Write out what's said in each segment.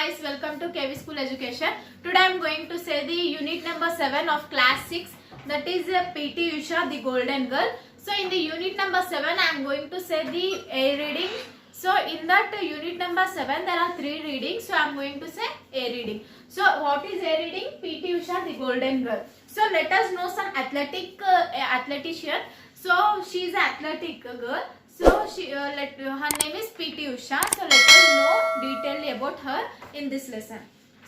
guys, welcome to KV School Education. Today I am going to say the unit number 7 of class 6, that is PT Usha, the golden girl. So in the unit number 7 I am going to say the A reading. So in that unit number 7 there are 3 readings. So I am going to say A reading. So what is A reading? PT Usha, the golden girl. So let us know some athletician. So she is an athletic girl. So she, her name is PT Usha. So let us know detailly about her in this lesson.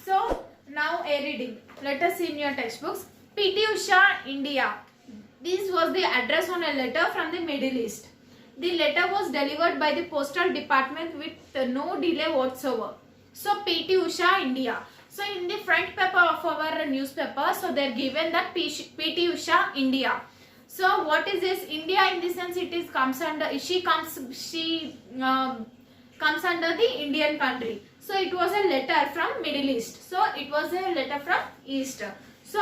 So now A reading. Let us see in your textbooks. PT Usha, India. This was the address on a letter from the Middle East. The letter was delivered by the postal department with no delay whatsoever. So PT Usha, India. So in the front paper of our newspaper, so they are given that PT Usha, India. So what is this? India in the sense it is comes under comes under the Indian country. So it was a letter from Middle East. So it was a letter from East. So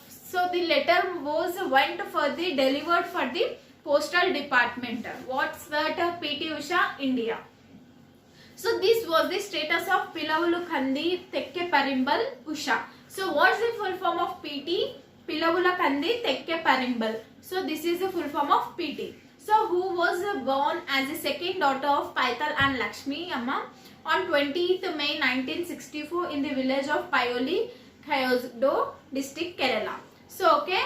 so the letter went for the delivered for the postal department. What's that? PT Usha, India. So this was the status of Pilavulu Kandi Tekke Parimbal Usha. So what's the full form of PT? Pilavula Kandi Tekke Parimbal. So this is the full form of PT. So who was born as the second daughter of Paital and Lakshmi Amma on 20th May 1964 in the village of Payoli, Kayosdo district, Kerala. So okay,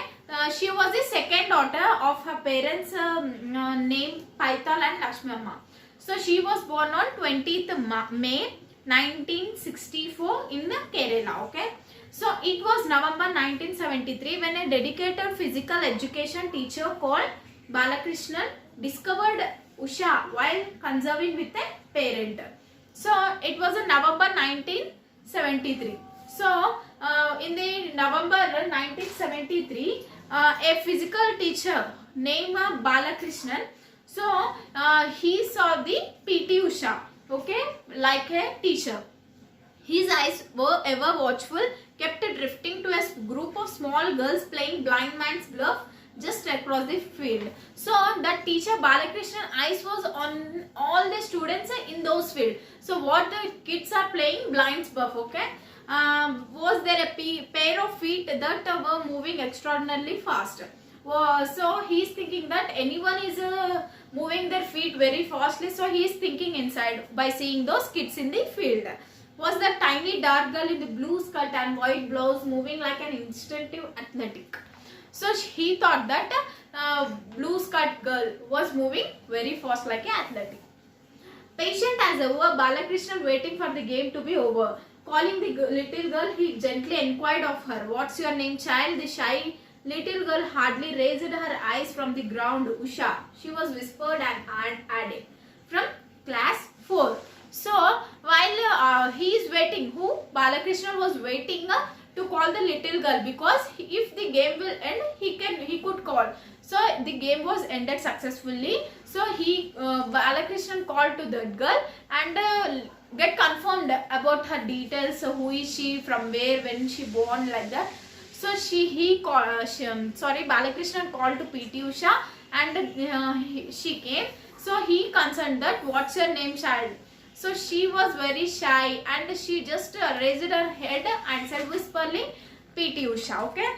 she was the second daughter of her parents named Paital and Lakshmi Amma. So she was born on 20th May 1964 in Kerala. Okay. So it was November 1973 when a dedicated physical education teacher called Balakrishnan discovered Usha while conserving with a parent. So it was in November 1973. So in the November 1973, a physical teacher named Balakrishnan, so he saw the PT Usha, okay, like a teacher. His eyes were ever watchful, kept drifting to a group of small girls playing blind man's bluff just across the field. So that teacher Balakrishnan eyes was on all the students in those field. So what the kids are playing blind's bluff, okay. Was there a pair of feet that were moving extraordinarily fast. So he is thinking that anyone is moving their feet very fastly. So he is thinking inside by seeing those kids in the field. Was the tiny dark girl in the blue skirt and white blouse moving like an instinctive athletic. So he thought that blue skirt girl was moving very fast like an athletic. Patient as ever, Balakrishnan waiting for the game to be over. Calling the little girl, he gently inquired of her, "What's your name, child?" The shy little girl hardly raised her eyes from the ground. "Usha," she was whispered and added, "from class 4. So while he is waiting, Balakrishnan was waiting to call the little girl, because if the game will end, he could call. So the game was ended successfully. So Balakrishnan called to that girl and get confirmed about her details. So who is she, from where, when she born, like that. So Balakrishnan called to PT Usha and she came. So he concerned that, "What's your name, child?" So she was very shy and she just raised her head and said whisperly, "PT Usha." Okay.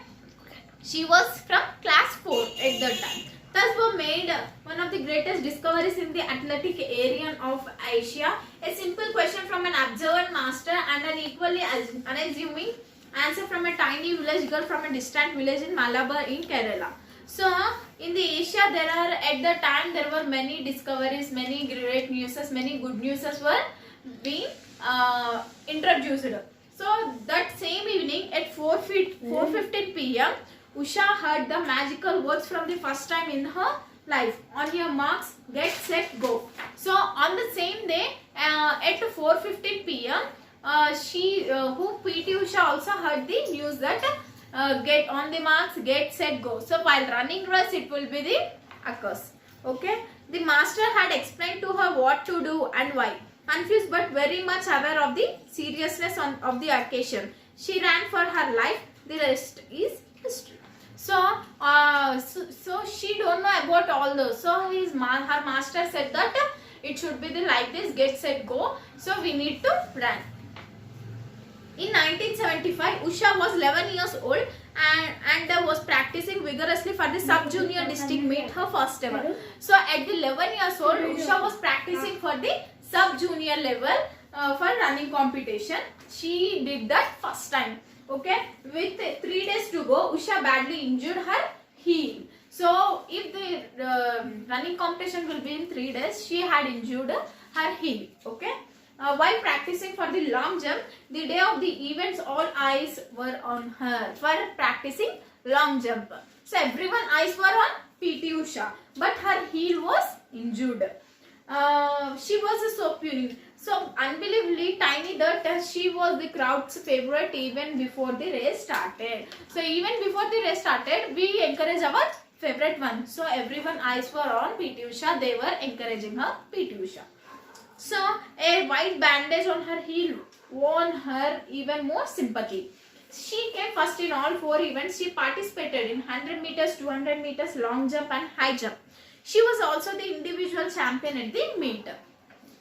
She was from class 4 at that time. Thus were made one of the greatest discoveries in the athletic area of Asia. A simple question from an observant master and an equally unassuming answer from a tiny village girl from a distant village in Malabar in Kerala. So in the Asia at the time there were many discoveries, many great news, many good news were being introduced. So that same evening at 4:15 p.m. Usha heard the magical words from the first time in her life. "On your marks, get set, go." So on the same day at 4:15 p.m. PT Usha also heard the news that get on the marks, get set, go. So while running race, it will be the occurs. Okay. The master had explained to her what to do and why. Confused but very much aware of the seriousness of the occasion, she ran for her life. The rest is history. So she don't know about all those. So her master said that it should be like this, get set, go. So we need to run. In 1975, Usha was 11 years old and was practicing vigorously for the sub-junior district meet, her first ever. So at the 11 years old, Usha was practicing for the sub-junior level for running competition. She did that first time. Okay, with 3 days to go, Usha badly injured her heel. So if the running competition will be in 3 days, she had injured her heel. Okay. While practicing for the long jump, the day of the events, all eyes were on her for practicing long jump. So everyone's eyes were on PT Usha, but her heel was injured. She was so puny, so unbelievably tiny that she was the crowd's favorite even before the race started. So even before the race started, we encourage our favorite one. So everyone's eyes were on PT Usha. They were encouraging her PT Usha. So a white bandage on her heel won her even more sympathy. She came first in all 4 events. She participated in 100 meters, 200 meters, long jump and high jump. She was also the individual champion at the meet.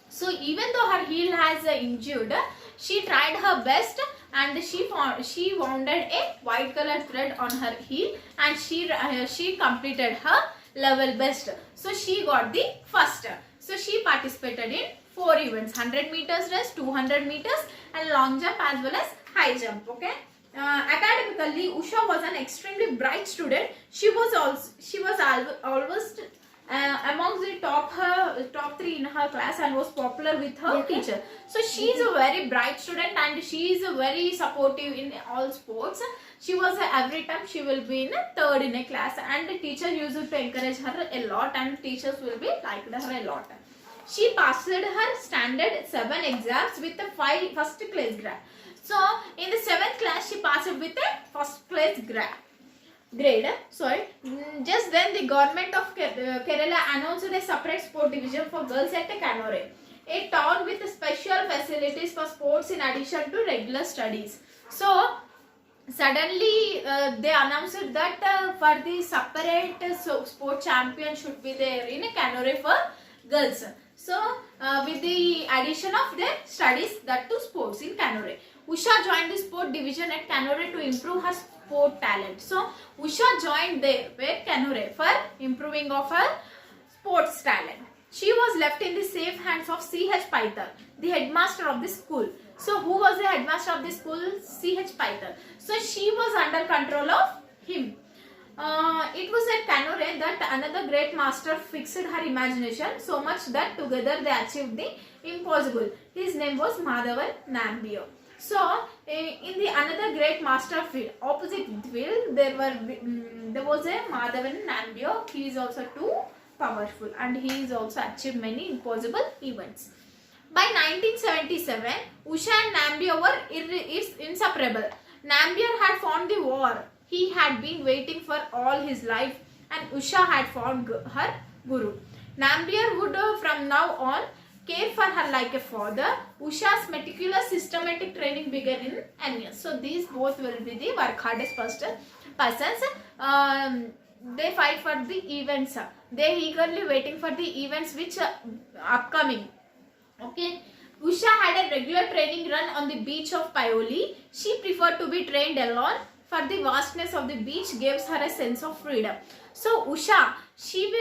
So even though her heel has injured, she tried her best and she wounded a white color thread on her heel and she completed her level best. So she got the first. So she participated in 4 events: 100 meters race, 200 meters and long jump as well as high jump. Okay. Academically, Usha was an extremely bright student. She was almost amongst the top 3 in her class and was popular with her teacher. So she is a very bright student and she is very supportive in all sports. She was every time she will be in 3rd in a class and the teacher used to encourage her a lot and teachers will be liked her a lot. She passed her standard 7 exams with a first class grade. So in the 7th class she passed with a first class grade. Just then the government of Kerala announced a separate sport division for girls at Kannur, a town with special facilities for sports in addition to regular studies. So suddenly they announced that for the separate sport champion should be there in Kannur for girls. So with the addition of their studies, that to sports in Kannur. Usha joined the sport division at Kannur to improve her sport talent. So Usha joined there where Kannur for improving of her sports talent. She was left in the safe hands of C.H. Paital, the headmaster of the school. So who was the headmaster of the school? C.H. Paital. So she was under control of him. It was at Kannur that another great master fixed her imagination so much that together they achieved the impossible. His name was Madhavan Nambiar. So in the another great master field, opposite field, there was a Madhavan Nambiar. He is also too powerful and he is also achieved many impossible events. By 1977, Usha and Nambiar were inseparable. Nambiar had found the war he had been waiting for all his life and Usha had found her guru. Nambiar would from now on care for her like a father. Usha's meticulous systematic training began in NS. So these both will be the work hardest persons. They fight for the events. They eagerly waiting for the events which upcoming. Okay. Usha had a regular training run on the beach of Paoli. She preferred to be trained alone. For the vastness of the beach gives her a sense of freedom. So Usha, she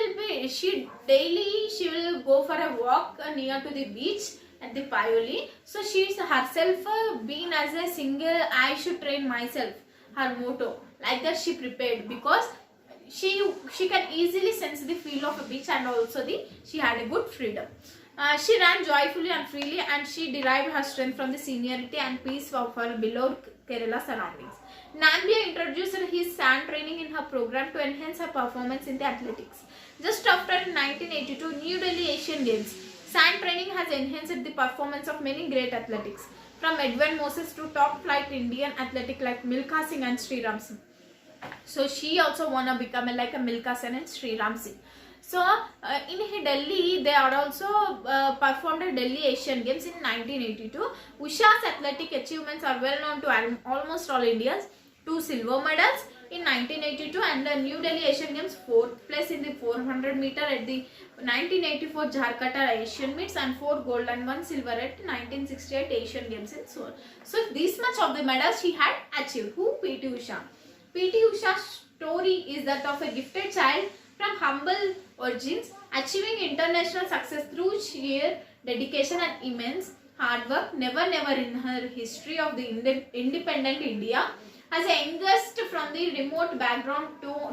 will go for a walk near to the beach at the Paoli. So she is herself been as a single, I should train myself, her motto. Like that she prepared because she can easily sense the feel of a beach and also she had a good freedom. She ran joyfully and freely and she derived her strength from the seniority and peace of her beloved Kerala surroundings. Nambiar introduced his sand training in her program to enhance her performance in the athletics. Just after 1982 New Delhi Asian Games, sand training has enhanced the performance of many great athletics, from Edwin Moses to top flight Indian athletic like Milkha Singh and Sri Ram Singh. So she also wanna become like a Milkha Singh and Sri Ram Singh. So in Delhi, they are also performed at Delhi Asian Games in 1982. Usha's athletic achievements are well known to almost all Indians. 2 silver medals, in 1982, and the New Delhi Asian Games 4th place in the 400 meter at the 1984 Jharkhata Asian Meets, and 4 gold and 1 silver at 1968 Asian Games in Seoul. So this much of the medals she had achieved. Who? PT Usha. PT Usha's story is that of a gifted child from humble origins, achieving international success through sheer dedication and immense hard work. Never in her history of the independent India, as a youngest from the remote background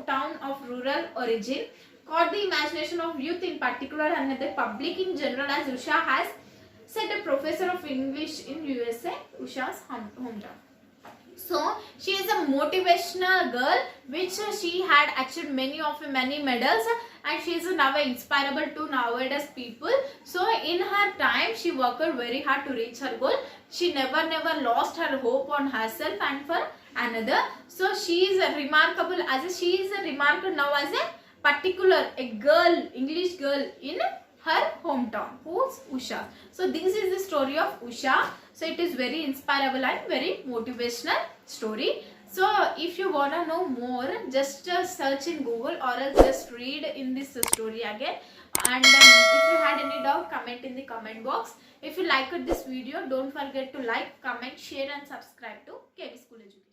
town of rural origin, caught the imagination of youth in particular and the public in general, as Usha has said, a professor of English in USA, Usha's hometown. So she is a motivational girl, which she had achieved many medals, and she is now inspirable to nowadays people. So in her time she worked very hard to reach her goal. She never lost her hope on herself and for another. So she is remarkable now as a particular a girl, English girl in her hometown. Who's Usha? So this is the story of Usha. So it is very inspirable and very motivational story. So if you wanna know more, just search in Google or else just read in this story again. And if you had any doubt, comment in the comment box. If you liked this video, don't forget to like, comment, share and subscribe to KB School Education.